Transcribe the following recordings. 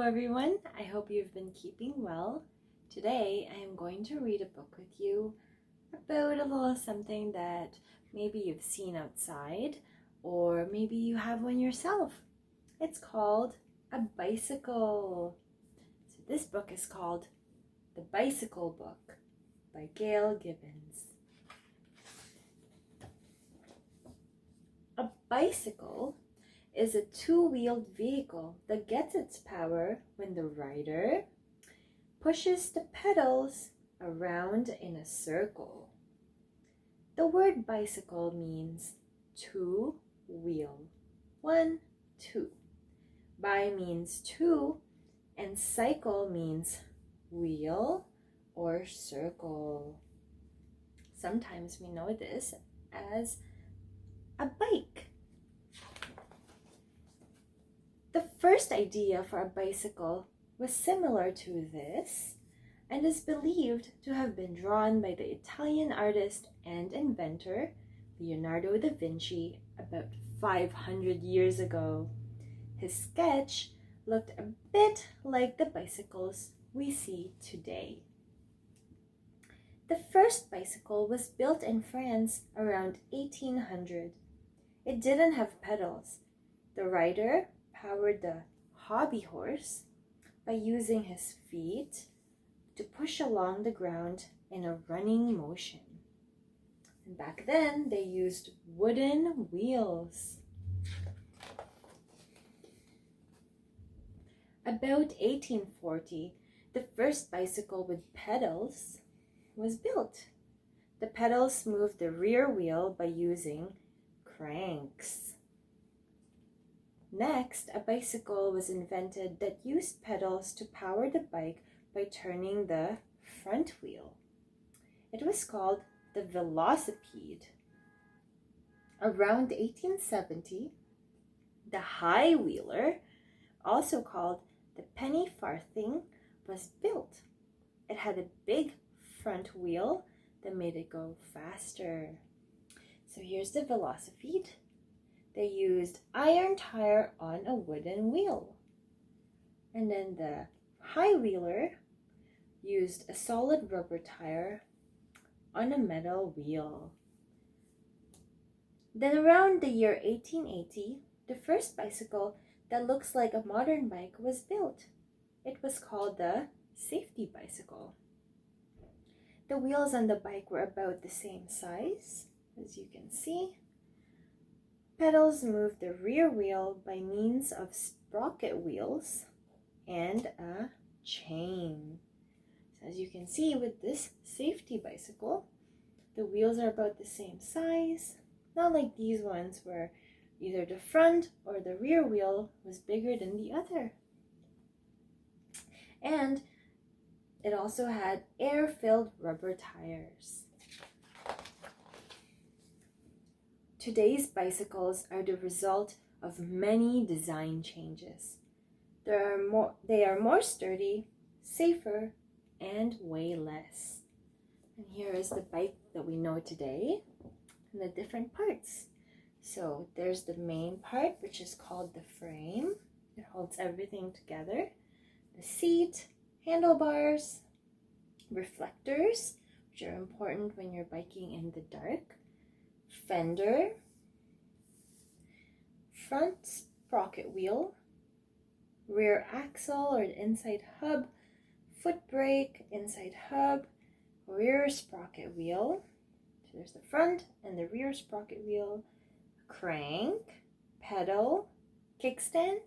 everyone. I hope you've been keeping well. Today I am going to read a book with you about a little something that maybe you've seen outside or maybe you have one yourself. It's called a bicycle. So this book is called The Bicycle Book by Gail Gibbons. A bicycle is a two-wheeled vehicle that gets its power when the rider pushes the pedals around in a circle. The word bicycle means two-wheel. 1, 2. Bi means two, and cycle means wheel or circle. Sometimes we know this as a bike. The first idea for a bicycle was similar to this and is believed to have been drawn by the Italian artist and inventor Leonardo da Vinci about 500 years ago. His sketch looked a bit like the bicycles we see today. The first bicycle was built in France around 1800. It didn't have pedals. The rider powered the hobby horse by using his feet to push along the ground in a running motion. And back then, they used wooden wheels. About 1840, the first bicycle with pedals was built. The pedals moved the rear wheel by using cranks. Next, a bicycle was invented that used pedals to power the bike by turning the front wheel. It was called the velocipede. Around 1870, the high wheeler, also called the penny farthing, was built. It had a big front wheel that made it go faster. So here's the velocipede. They used iron tire on a wooden wheel. And then the high wheeler used a solid rubber tire on a metal wheel. Then around the year 1880, the first bicycle that looks like a modern bike was built. It was called the safety bicycle. The wheels on the bike were about the same size, as you can see. Pedals moved the rear wheel by means of sprocket wheels and a chain. So as you can see with this safety bicycle, the wheels are about the same size, not like these ones where either the front or the rear wheel was bigger than the other. And it also had air-filled rubber tires. Today's bicycles are the result of many design changes. They are more sturdy, safer, and weigh less. And here is the bike that we know today and the different parts. So there's the main part, which is called the frame. It holds everything together. The seat, handlebars, reflectors, which are important when you're biking in the dark, fender, front sprocket wheel, rear axle or the inside hub, foot brake, inside hub, rear sprocket wheel. So there's the front and the rear sprocket wheel, crank, pedal, kickstand,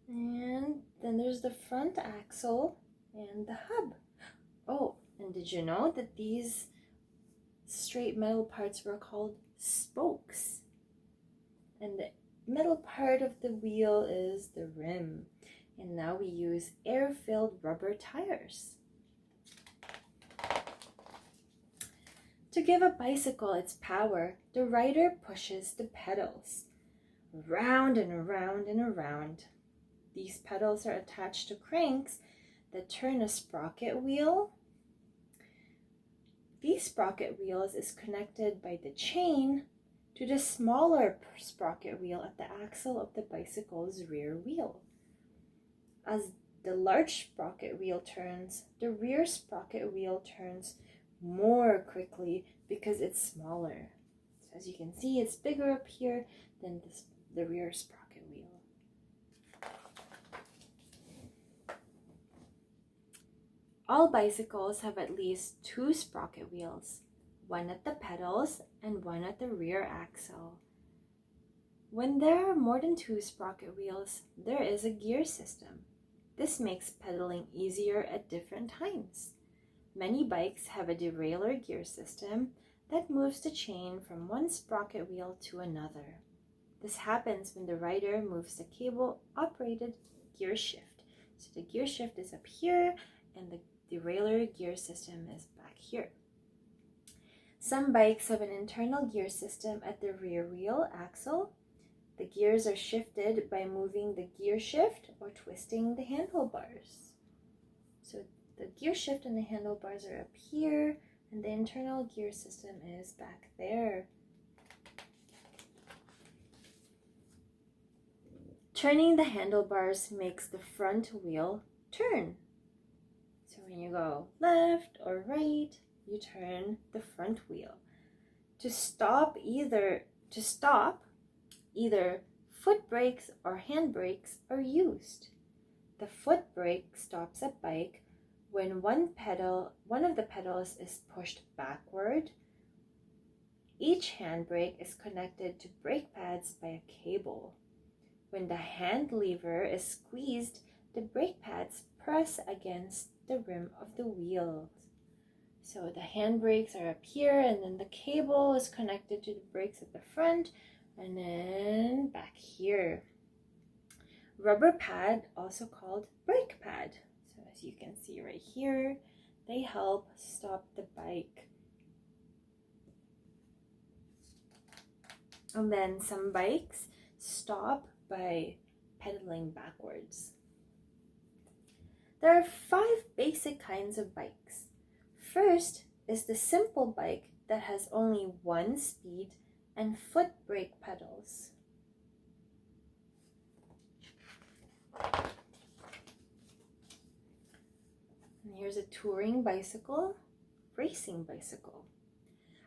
and then there's the front axle and the hub. Oh, and did you know that these straight metal parts were called spokes? And the middle part of the wheel is the rim. And now we use air-filled rubber tires. To give a bicycle its power, the rider pushes the pedals around and around and around. These pedals are attached to cranks that turn a sprocket wheel. These sprocket wheels is connected by the chain to the smaller sprocket wheel at the axle of the bicycle's rear wheel. As the large sprocket wheel turns, the rear sprocket wheel turns more quickly because it's smaller. So as you can see, it's bigger up here than the rear sprocket wheel. All bicycles have at least 2 sprocket wheels, one at the pedals and one at the rear axle. When there are more than 2 sprocket wheels, there is a gear system. This makes pedaling easier at different times. Many bikes have a derailleur gear system that moves the chain from one sprocket wheel to another. This happens when the rider moves the cable-operated gear shift. So the gear shift is up here and the derailleur gear system is back here. Some bikes have an internal gear system at the rear wheel axle. The gears are shifted by moving the gear shift or twisting the handlebars. So the gear shift and the handlebars are up here, and the internal gear system is back there. Turning the handlebars makes the front wheel turn. So when you go left or right, you turn the front wheel. To stop, either foot brakes or hand brakes are used. The foot brake stops a bike when one of the pedals is pushed backward. Each handbrake is connected to brake pads by a cable. When the hand lever is squeezed, the brake pads press against the rim of the wheels. So the handbrakes are up here, and then the cable is connected to the brakes at the front, and then back here. Rubber pad, also called brake pad. So as you can see right here, they help stop the bike. And then some bikes stop by pedaling backwards. There are 5 basic kinds of bikes. First is the simple bike that has only one speed and foot brake pedals. And here's a touring bicycle, racing bicycle.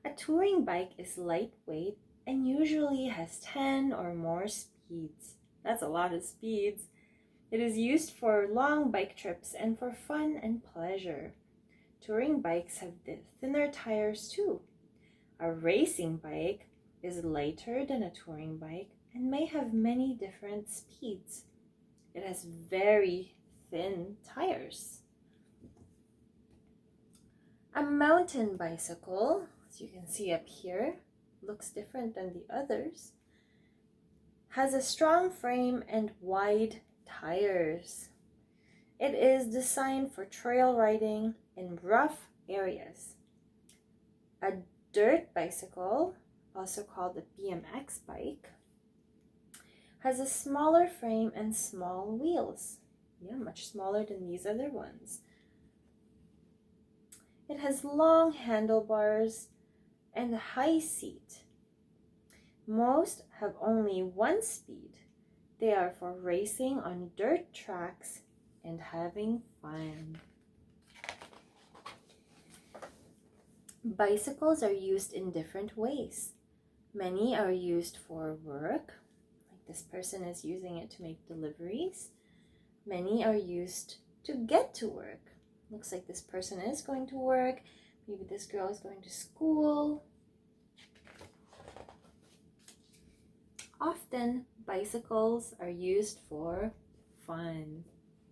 A touring bike is lightweight and usually has 10 or more speeds. That's a lot of speeds. It is used for long bike trips and for fun and pleasure. Touring bikes have thinner tires too. A racing bike is lighter than a touring bike and may have many different speeds. It has very thin tires. A mountain bicycle, as you can see up here, looks different than the others, has a strong frame and wide tires. It is designed for trail riding in rough areas. A dirt bicycle, also called a BMX bike, has a smaller frame and small wheels. Yeah, much smaller than these other ones. It has long handlebars and a high seat. Most have only one speed. They are for racing on dirt tracks and having fun. Bicycles are used in different ways. Many are used for work, like this person is using it to make deliveries. Many are used to get to work. Looks like this person is going to work. Maybe this girl is going to school. Often, bicycles are used for fun.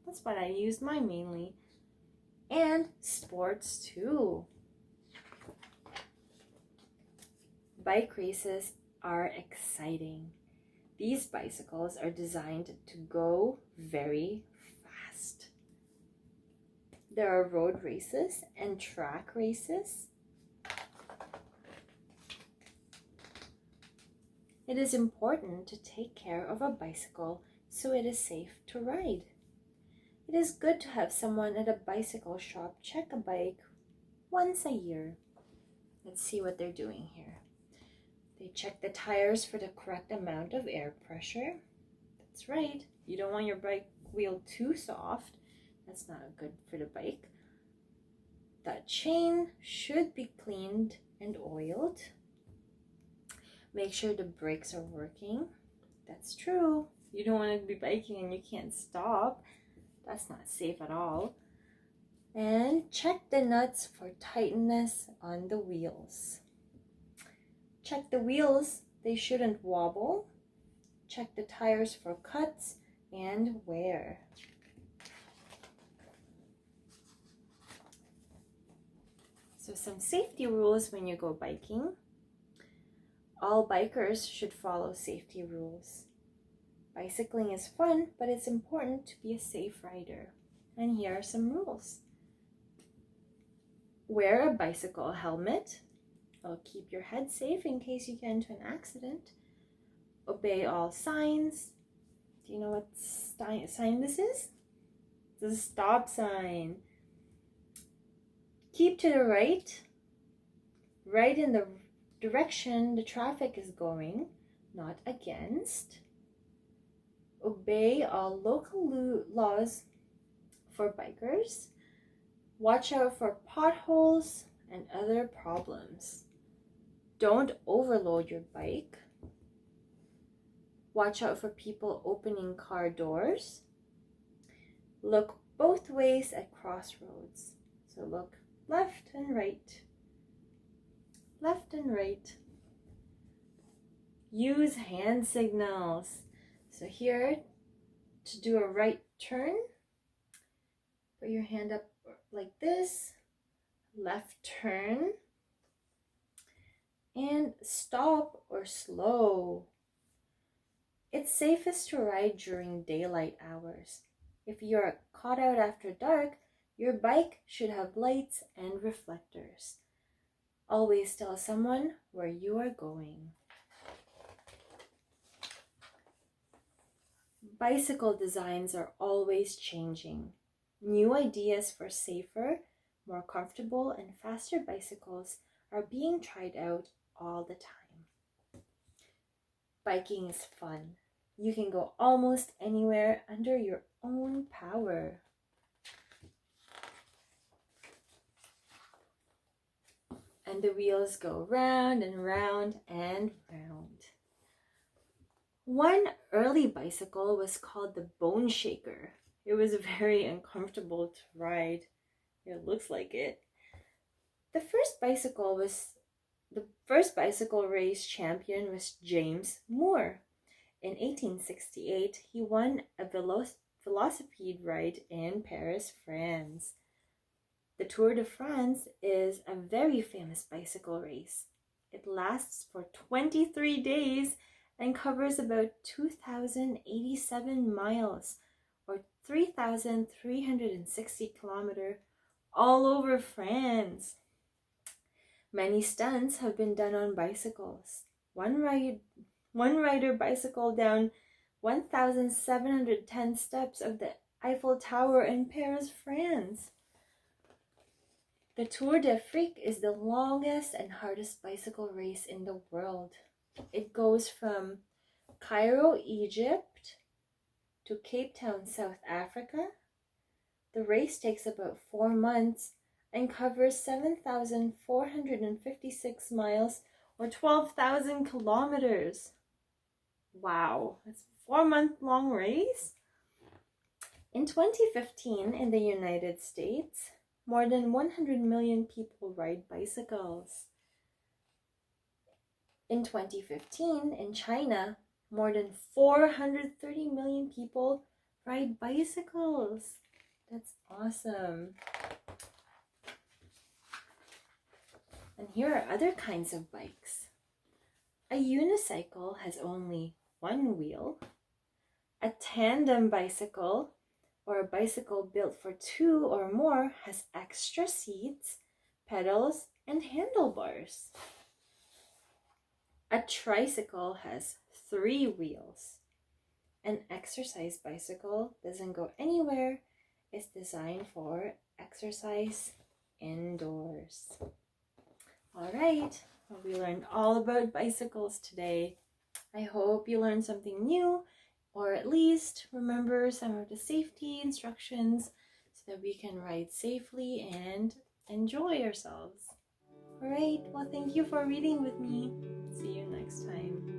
That's what I used mine mainly. And sports too. Bike races are exciting. These bicycles are designed to go very fast. There are road races and track races. It is important to take care of a bicycle so it is safe to ride. It is good to have someone at a bicycle shop check a bike once a year. Let's see what they're doing here. They check the tires for the correct amount of air pressure. That's right. You don't want your bike wheel too soft. That's not good for the bike. The chain should be cleaned and oiled. Make sure the brakes are working. That's true. You don't want to be biking and you can't stop. That's not safe at all. And check the nuts for tightness on the wheels. Check the wheels, they shouldn't wobble. Check the tires for cuts and wear. So some safety rules when you go biking. All bikers should follow safety rules. Bicycling is fun, but it's important to be a safe rider. And here are some rules. Wear a bicycle helmet. It'll keep your head safe in case you get into an accident. Obey all signs. Do you know what sign this is? It's a stop sign. Keep to the right. Right in the direction the traffic is going, not against. Obey all local laws for bikers. Watch out for potholes and other problems. Don't overload your bike. Watch out for people opening car doors. Look both ways at crossroads. So look left and right. Left and right. Use hand signals. So here, to do a right turn, put your hand up like this, left turn, and stop or slow. It's safest to ride during daylight hours. If you're caught out after dark, your bike should have lights and reflectors. Always tell someone where you are going. Bicycle designs are always changing. New ideas for safer, more comfortable, and faster bicycles are being tried out all the time. Biking is fun. You can go almost anywhere under your own power. And the wheels go round and round and round. One early bicycle was called the Bone Shaker. It was very uncomfortable to ride. It looks like it. The first bicycle race champion was James Moore. In 1868, he won a velocipede ride in Paris, France. The Tour de France is a very famous bicycle race. It lasts for 23 days and covers about 2,087 miles or 3,360 kilometers all over France. Many stunts have been done on bicycles. One rider bicycled down 1,710 steps of the Eiffel Tower in Paris, France. The Tour d'Afrique is the longest and hardest bicycle race in the world. It goes from Cairo, Egypt to Cape Town, South Africa. The race takes about 4 months and covers 7,456 miles or 12,000 kilometers. Wow, that's a 4-month-long race? In 2015, in the United States, more than 100 million people ride bicycles. In 2015, in China, more than 430 million people ride bicycles. That's awesome. And here are other kinds of bikes. A unicycle has only one wheel. A tandem bicycle, or a bicycle built for 2 or more, has extra seats, pedals, and handlebars. A tricycle has 3 wheels. An exercise bicycle doesn't go anywhere. It's designed for exercise indoors. All right, we learned all about bicycles today. I hope you learned something new or at least remember some of the safety instructions so that we can ride safely and enjoy ourselves. Alright, well, thank you for reading with me. See you next time.